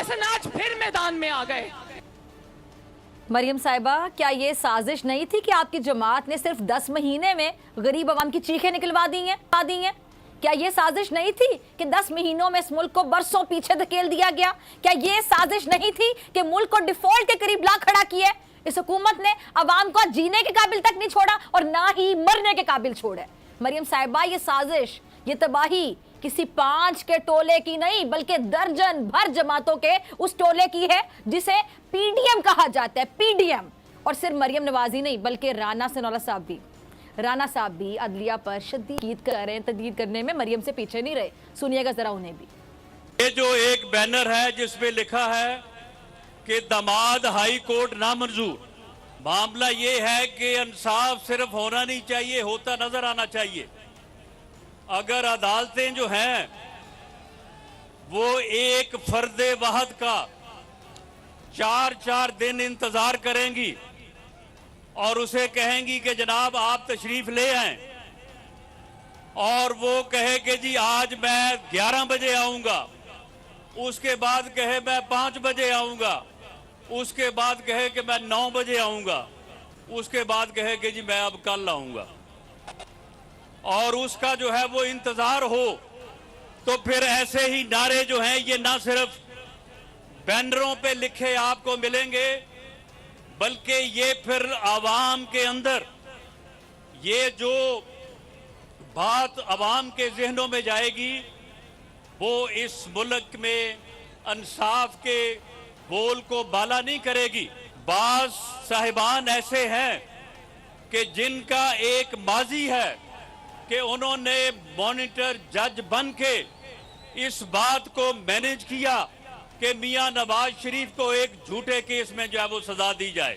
शहनाज फिर मैदान में आ गए। मरियम साहिबा, क्या ये साजिश नहीं थी कि आपकी जमात ने सिर्फ 10 महीने में गरीब अवाम की चीखें निकलवा दी हैं? क्या ये साजिश नहीं थी कि 10 महीनों में इस मुल्क को बरसों पीछे धकेल दिया गया? क्या ये साजिश नहीं थी कि मुल्क को डिफॉल्ट के करीब ला खड़ा किया? इस हुकूमत ने अवाम को जीने के काबिल तक नहीं छोड़ा और ना ही मरने के काबिल छोड़ा। मरियम साहिबा, ये साजिश, ये तबाही किसी 5 के टोले की नहीं बल्कि दर्जन भर जमातों के उस टोले की है जिसे पीडीएम कहा जाता है, पीडीएम। और सिर्फ मरियम नवाजी नहीं बल्कि राना साहब भी अदलिया पर शदीद तदीद करने में मरियम से पीछे नहीं रहे। सुनिएगा जरा उन्हें भी। ये जो एक बैनर है जिसपे लिखा है कि दामाद हाई कोर्ट नामंजूर, मामला ये है कि इंसाफ सिर्फ होना नहीं चाहिए, होता नजर आना चाहिए। अगर अदालतें जो हैं वो एक फर्दे वाहद का 4-4 दिन इंतजार करेंगी और उसे कहेंगी कि जनाब आप तशरीफ ले आए, और वो कहे कि जी आज मैं 11 बजे आऊंगा, उसके बाद कहे मैं 5 बजे आऊंगा, उसके बाद कहे कि मैं 9 बजे आऊंगा, उसके बाद कहे कि जी मैं अब कल आऊंगा, और उसका जो है वो इंतजार हो, तो फिर ऐसे ही नारे जो हैं ये ना सिर्फ बैनरों पे लिखे आपको मिलेंगे बल्कि ये फिर आवाम के अंदर ये जो बात आवाम के जहनों में जाएगी वो इस मुल्क में इंसाफ के बोल को बाला नहीं करेगी। बाज साहिबान ऐसे हैं कि जिनका एक माजी है कि उन्होंने मॉनिटर जज बन के इस बात को मैनेज किया कि मियां नवाज शरीफ को एक झूठे केस में जो है वो सजा दी जाए।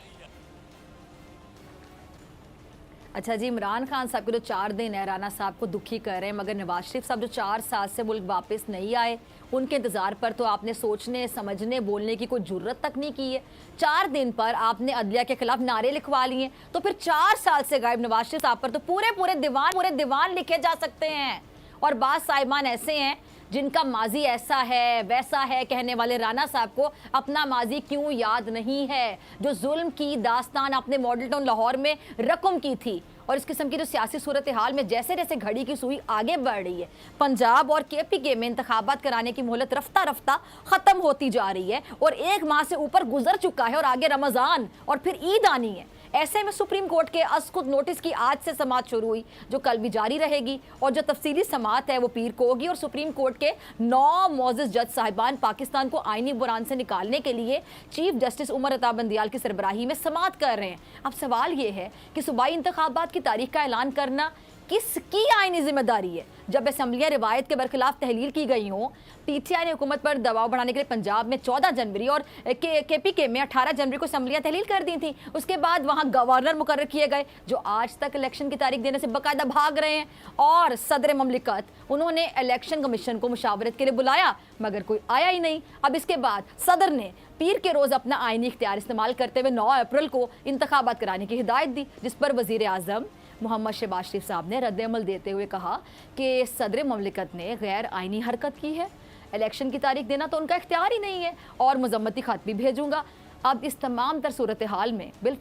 अच्छा जी, इमरान खान साहब के जो 4 दिन है राना साहब को दुखी कर रहे हैं, मगर नवाज शरीफ साहब जो 4 साल से मुल्क वापस नहीं आए, उनके इंतजार पर तो आपने सोचने समझने बोलने की कोई जरूरत तक नहीं की है। 4 दिन पर आपने अदलिया के खिलाफ नारे लिखवा लिए, तो फिर 4 साल से गायब नवाज शरीफ साहब पर तो पूरे दीवान लिखे जा सकते हैं। और बात साहिबान ऐसे हैं जिनका माजी ऐसा है वैसा है कहने वाले राना साहब को अपना माजी क्यों याद नहीं है, जो जुल्म की दास्तान आपने मॉडल टाउन लाहौर में रकम की थी। और इस किस्म की जो सियासी सूरत हाल में जैसे जैसे घड़ी की सुई आगे बढ़ रही है, पंजाब और KPK में इंतखाबात कराने की मोहलत रफ्ता रफ्ता खत्म होती जा रही है और 1 माह से ऊपर गुजर चुका है और आगे रमजान और फिर ईद आनी है। ऐसे में सुप्रीम कोर्ट के असखुद नोटिस की आज से समाअत शुरू हुई, जो कल भी जारी रहेगी, और जो तफसीली समाअत है वो पीर को होगी। और सुप्रीम कोर्ट के 9 मोअज़्ज़ज़ जज साहिबान पाकिस्तान को आईनी बुरान से निकालने के लिए चीफ जस्टिस उमर अता बंदियाल की सरबराही में समाअत कर रहे हैं। अब सवाल ये है कि सूबाई इंतखाबात की तारीख का ऐलान करना किसकी आईनी जिम्मेदारी है? जब असम्बलियाँ रिवायत के बरखिलाफ तहलील की गई हों, PTI ने हुकूमत पर दबाव बढ़ाने के लिए पंजाब में 14 जनवरी और KPK में 18 जनवरी को असम्बलियाँ तहलील कर दी थी। उसके बाद वहाँ गवर्नर मुकर्रर किए गए जो आज तक इलेक्शन की तारीख देने से बाकायदा भाग रहे हैं। और सदर ममलिकत उन्होंने इलेक्शन कमीशन को मुशावरत के लिए बुलाया मगर कोई आया ही नहीं। अब इसके बाद सदर ने पीर के रोज़ अपना आईनी इख्तियार इस्तेमाल करते हुए 9 अप्रैल को इंतखाबात कराने की हिदायत दी, जिस पर वज़ीर आज़म मोहम्मद शहबाज शरीफ साहब ने रद्द-ए-अमल देते हुए कहा कि सदर ममलिकत ने गैर आईनी हरकत की है, इलेक्शन की तारीख देना तो उनका इख्तियार ही नहीं है और मजम्मती खत भी भेजूंगा। अब इस तमाम तर सूरत हाल में बिल